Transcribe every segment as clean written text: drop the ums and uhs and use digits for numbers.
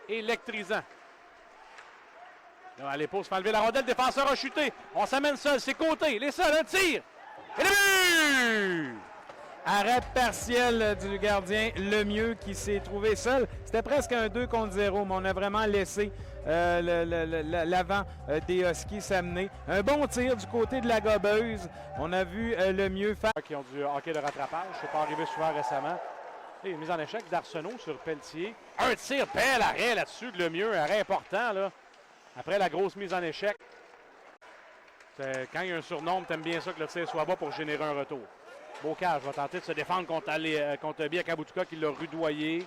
électrisant. Là, allez, pause, fait enlever la rondelle, le défenseur a chuté. On s'amène seul, c'est côté, les seuls, un tir. Et le but! Arrêt partiel du gardien Lemieux qui s'est trouvé seul. C'était presque un 2 contre 0, mais on a vraiment laissé l'avant des Huskies s'amener. Un bon tir du côté de la gobeuse. On a vu Lemieux faire... Qui ont du hockey de rattrapage, c'est pas arrivé souvent récemment. Et une mise en échec d'Arsenault sur Pelletier. Un tir, bel arrêt là-dessus de Lemieux, arrêt important là. Après la grosse mise en échec. Quand il y a un surnombre, t'aimes bien ça que le tir soit bas pour générer un retour. Bocage va tenter de se défendre contre Biakabutuka qui l'a rudoyé.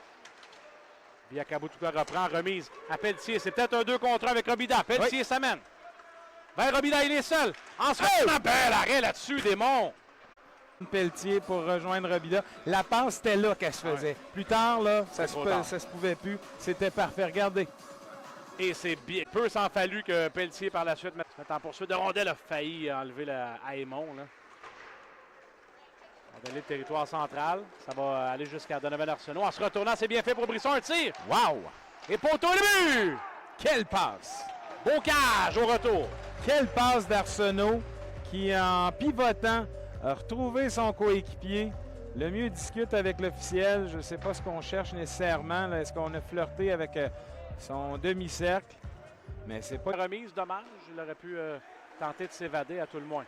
Biakabutuka reprend, remise à Pelletier. C'est peut-être un 2 contre 1 avec Robida. Pelletier s'amène. Vers Robida, il est seul. Ensuite, bel arrêt là-dessus, Desmonts. Pelletier pour rejoindre Robida. La passe, c'était là qu'elle se faisait. Plus tard, là, ça se pouvait plus. C'était parfait. Regardez. Et c'est bien. Peu s'en fallu que Pelletier, par la suite, mette en poursuite de rondelle, a failli enlever à Aymon. Là. On va donner le territoire central. Ça va aller jusqu'à Donovan Arsenault. En se retournant, c'est bien fait pour Brisson. Un tir. Wow! Et poteau, le but! Quelle passe! Bocage au retour. Quelle passe d'Arsenault qui, en pivotant, a retrouvé son coéquipier. Lemieux discute avec l'officiel. Je ne sais pas ce qu'on cherche nécessairement. Est-ce qu'on a flirté avec son demi-cercle? Mais c'est pas... Remise, dommage. Il aurait pu tenter de s'évader à tout le moins.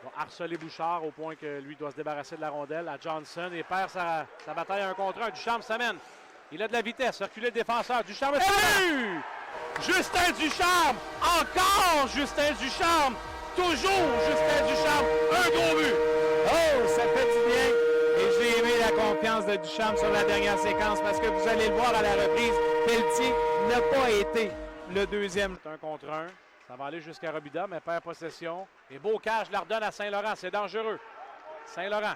Il va harceler Bouchard au point que lui doit se débarrasser de la rondelle à Johnson et perd sa bataille 1 contre 1. Ducharme s'amène. Il a de la vitesse. Reculer le défenseur. Ducharme est salut! Justin Ducharme! Encore Justin Ducharme! Toujours Justin Ducharme! Un gros but! Oh, ça fait du bien! Et j'ai aimé la confiance de Ducharme sur la dernière séquence parce que vous allez le voir à la reprise. Pelletier n'a pas été le deuxième. 1 contre 1. Ça va aller jusqu'à Robida, mais perd possession. Et Bocage la redonne à Saint-Laurent. C'est dangereux. Saint-Laurent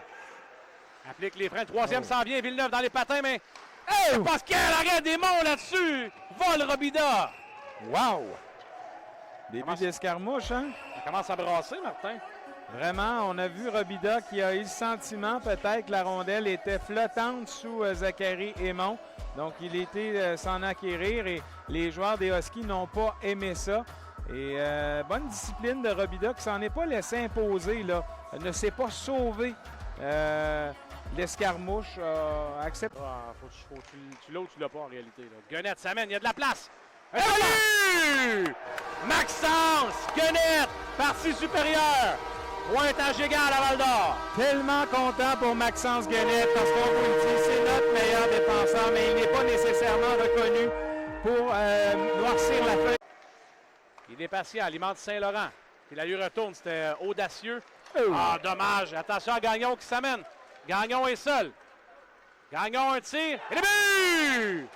applique les freins. Troisième s'en vient. Villeneuve dans les patins, mais... Hey! Parce qu'il arrête des monts là-dessus! Vole Robida! Wow! Début d'escarmouche, hein? Ça commence à brasser, Martin. Vraiment, on a vu Robida qui a eu le sentiment peut-être que la rondelle était flottante sous Zachary Aymon. Donc, il était s'en acquérir et les joueurs des Huskies n'ont pas aimé ça. Et bonne discipline de Robida qui s'en est pas laissé imposer, là. Elle ne s'est pas sauvé l'escarmouche. Accepte. Faut que tu l'as ou tu l'as pas en réalité. Guenette s'amène, il y a de la place. Maxence Guenette, partie supérieure. Pointage égal à Val-d'Or. Tellement content pour Maxence Guenette parce qu'on vous le dit, c'est notre meilleur défenseur, mais il n'est pas nécessairement reconnu pour noircir la feuille. Il est patient, alimente Saint-Laurent. Puis là, il retourne, c'était audacieux. Ah, dommage. Attention à Gagnon qui s'amène. Gagnon est seul. Gagnon, un tir. Et le but!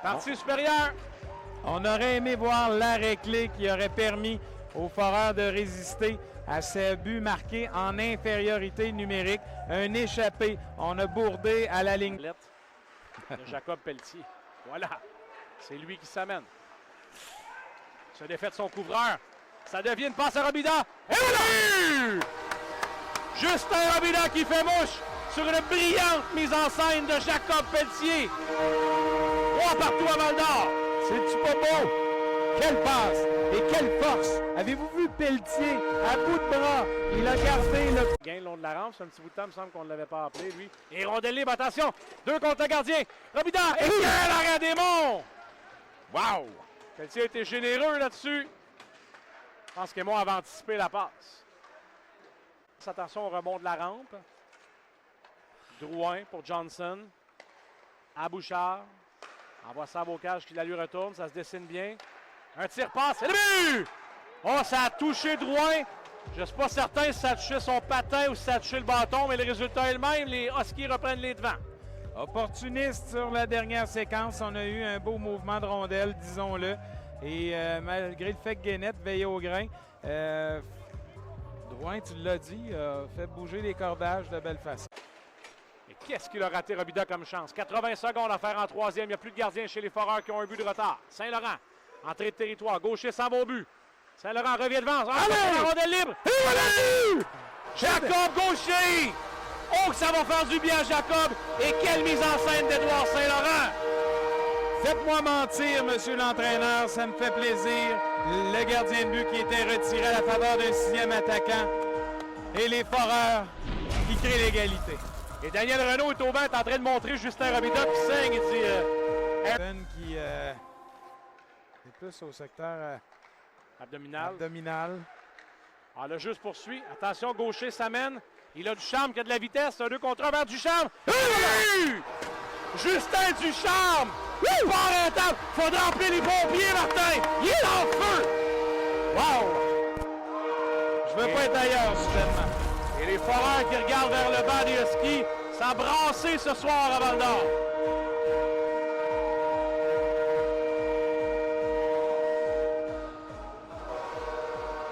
Partie supérieure. On aurait aimé voir l'arrêt clé qui aurait permis aux Foreurs de résister à ces buts marqués en infériorité numérique. Un échappé. On a bourdé à la ligne. De Jacob Pelletier. Voilà. C'est lui qui s'amène. Se défait de son couvreur. Ça devient une passe à Robida. Et le but! Justin Robida qui fait mouche sur une brillante mise en scène de Jacob Pelletier. 3 partout à Val-d'Or. C'est-tu pas beau? Quelle passe et quelle force! Avez-vous vu Pelletier à bout de bras? Il a gardé le... Gain le long de la rampe, c'est un petit bout de temps, il me semble qu'on ne l'avait pas appelé, lui. Et rondelle libre, attention! 2 contre le gardien. Robida, et quel arrêt des monts! Wow! Pelletier a été généreux là-dessus. Je pense qu'Aymon avait anticipé la passe. Attention au rebond de la rampe. Drouin pour Johnson. À Bouchard. Envoie ça à Bocage qui la lui retourne. Ça se dessine bien. Un tir-passe. Et le but! Oh, ça a touché Drouin. Je ne suis pas certain si ça a touché son patin ou si ça a touché le bâton, mais le résultat est le même. Les Huskies reprennent les devants. Opportuniste sur la dernière séquence. On a eu un beau mouvement de rondelle, disons-le. Et malgré le fait que Guenette veillait au grain, Drouin, tu l'as dit, fait bouger les cordages de belle façon. Et qu'est-ce qu'il a raté Robida comme chance? 80 secondes à faire en troisième. Il n'y a plus de gardiens chez les Foreurs qui ont un but de retard. Saint-Laurent, entrée de territoire. Gaucher s'en va au but. Saint-Laurent revient devant. La rondelle libre. Et voilà! Jacob Gaucher! Oh, que ça va faire du bien à Jacob! Et quelle mise en scène d'Édouard Saint-Laurent! Faites-moi mentir, monsieur l'entraîneur, ça me fait plaisir. Le gardien de but qui était retiré à la faveur d'un 6e attaquant. Et les Foreurs qui créent l'égalité. Et Daniel Renaud est au banc, est en train de montrer Justin Robida qui saigne. Il dit Qui est plus au secteur abdominal. Alors le jeu se poursuit. Attention, gaucher s'amène. Il a Ducharme qui a de la vitesse. Un 2 contre 1 vers Ducharme. Oui! Justin Ducharme! Oui! Pas rentable! Faudra appeler les pompiers, Martin! Il est en feu! Wow! Je veux pas être ailleurs, soudainement. Et les Foreurs qui regardent vers le banc des Huskies, ça a brassé ce soir à Val-d'Or.